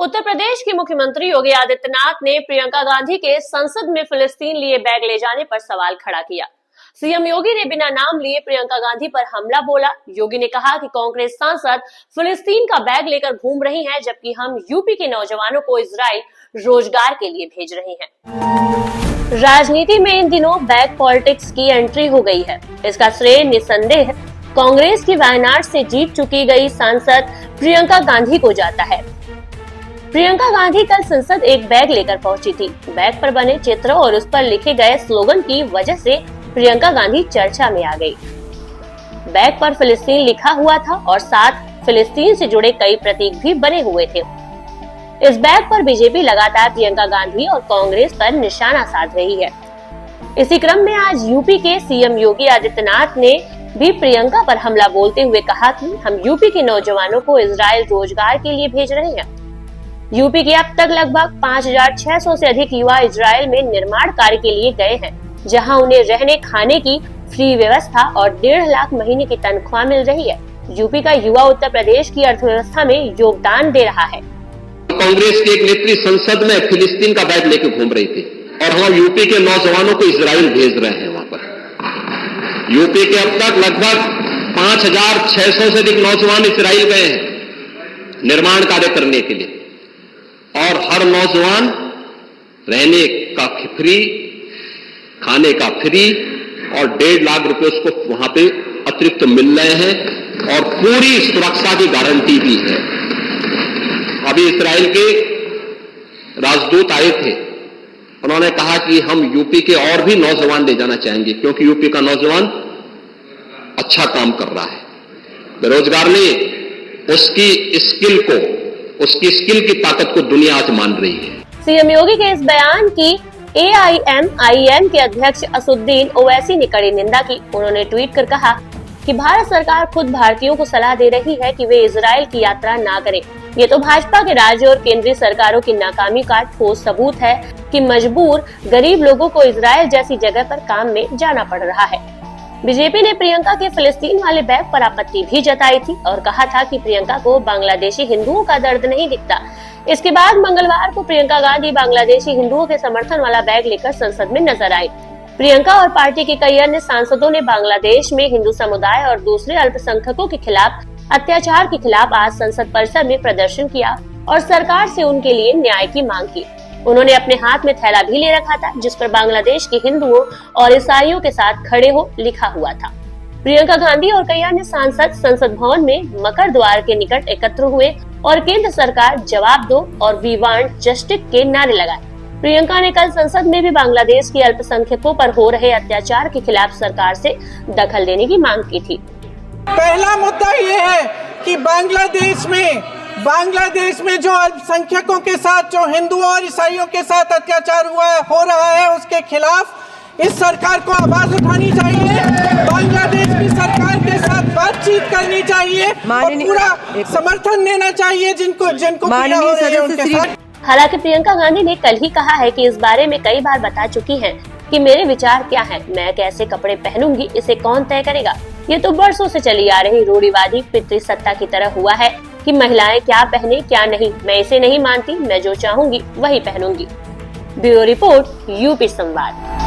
उत्तर प्रदेश के मुख्यमंत्री योगी आदित्यनाथ ने प्रियंका गांधी के संसद में फिलिस्तीन लिए बैग ले जाने पर सवाल खड़ा किया। सीएम योगी ने बिना नाम लिए प्रियंका गांधी पर हमला बोला। योगी ने कहा कि कांग्रेस सांसद फिलिस्तीन का बैग लेकर घूम रही हैं, जबकि हम यूपी के नौजवानों को इजराइल रोजगार के लिए भेज रहे हैं। राजनीति में इन दिनों बैग पॉलिटिक्स की एंट्री हो गई है। इसका श्रेय निसंदेह कांग्रेस की वायनाड से जीत चुकी गई सांसद प्रियंका गांधी को जाता है। प्रियंका गांधी कल संसद एक बैग लेकर पहुंची थी। बैग पर बने चित्र और उस पर लिखे गए स्लोगन की वजह से प्रियंका गांधी चर्चा में आ गई। बैग पर फिलिस्तीन लिखा हुआ था और साथ फिलिस्तीन से जुड़े कई प्रतीक भी बने हुए थे। इस बैग पर बीजेपी लगातार प्रियंका गांधी और कांग्रेस पर निशाना साध रही है। इसी क्रम में आज यूपी के सीएम योगी आदित्यनाथ ने भी प्रियंका पर हमला बोलते हुए कहा कि हम यूपी के नौजवानों को इजराइल रोजगार के लिए भेज रहे हैं। यूपी के अब तक लगभग 5,600 से अधिक युवा इजराइल में निर्माण कार्य के लिए गए हैं, जहां उन्हें रहने खाने की फ्री व्यवस्था और 1.5 लाख महीने की तनख्वाह मिल रही है। यूपी का युवा उत्तर प्रदेश की अर्थव्यवस्था में योगदान दे रहा है। कांग्रेस के एक नेत्री संसद में फिलिस्तीन का बैग लेकर घूम रही थी और हम यूपी के नौजवानों को इजराइल भेज रहे हैं। वहां पर यूपी के अब तक लगभग 5,600 से अधिक नौजवान इजराइल गए हैं निर्माण कार्य करने के लिए, और हर नौजवान रहने का फ्री, खाने का फ्री और 1.5 लाख रुपए उसको वहां पे अतिरिक्त मिल रहे हैं और पूरी सुरक्षा की गारंटी भी है। अभी इजराइल के राजदूत आए थे, उन्होंने कहा कि हम यूपी के और भी नौजवान ले जाना चाहेंगे, क्योंकि यूपी का नौजवान अच्छा काम कर रहा है। बेरोजगार नहीं, उसकी स्किल की ताकत को दुनिया आज मान रही है। सीएम योगी के इस बयान की AIMIM के अध्यक्ष असुद्दीन ओवैसी ने कड़ी निंदा की। उन्होंने ट्वीट कर कहा कि भारत सरकार खुद भारतीयों को सलाह दे रही है कि वे इजराइल की यात्रा ना करें। ये तो भाजपा के राज्य और केंद्रीय सरकारों की नाकामी का ठोस सबूत है कि मजबूर गरीब लोगों को इजराइल जैसी जगह पर काम में जाना पड़ रहा है। बीजेपी ने प्रियंका के फिलिस्तीन वाले बैग पर आपत्ति भी जताई थी और कहा था कि प्रियंका को बांग्लादेशी हिंदुओं का दर्द नहीं दिखता। इसके बाद मंगलवार को प्रियंका गांधी बांग्लादेशी हिंदुओं के समर्थन वाला बैग लेकर संसद में नजर आई। प्रियंका और पार्टी के कई अन्य सांसदों ने बांग्लादेश में हिंदू समुदाय और दूसरे अल्पसंख्यकों के खिलाफ अत्याचार के खिलाफ आज संसद परिसर में प्रदर्शन किया और सरकार से उनके लिए न्याय की मांग की। उन्होंने अपने हाथ में थैला भी ले रखा था, जिस पर बांग्लादेश के हिंदुओं और ईसाइयों के साथ खड़े हो लिखा हुआ था। प्रियंका गांधी और कई अन्य सांसद संसद भवन में मकर द्वार के निकट एकत्र हुए और केंद्र सरकार जवाब दो और वी वांट जस्टिस के नारे लगाए। प्रियंका ने कल संसद में भी बांग्लादेश के अल्पसंख्यकों पर हो रहे अत्याचार के खिलाफ सरकार से दखल देने की मांग की थी। पहला मुद्दा ये है कि बांग्लादेश में जो अल्पसंख्यकों के साथ, जो हिंदुओं और ईसाइयों के साथ अत्याचार हो रहा है, उसके खिलाफ इस सरकार को आवाज उठानी चाहिए। बांग्लादेश की सरकार के साथ बातचीत करनी चाहिए और पूरा समर्थन देना चाहिए जिनको पीड़ा हो रही है उनके साथ। हालांकि प्रियंका गांधी ने कल ही कहा है कि इस बारे में कई बार बता चुकी हैं कि मेरे विचार क्या हैं, मैं कैसे कपड़े पहनूंगी इसे कौन तय करेगा। ये तो बरसों से चली आ रही रूढ़िवादी पितृसत्ता की तरह हुआ है कि महिलाएं क्या पहने क्या नहीं, मैं इसे नहीं मानती, मैं जो चाहूंगी वही पहनूंगी। ब्यूरो रिपोर्ट, यूपी संवाद।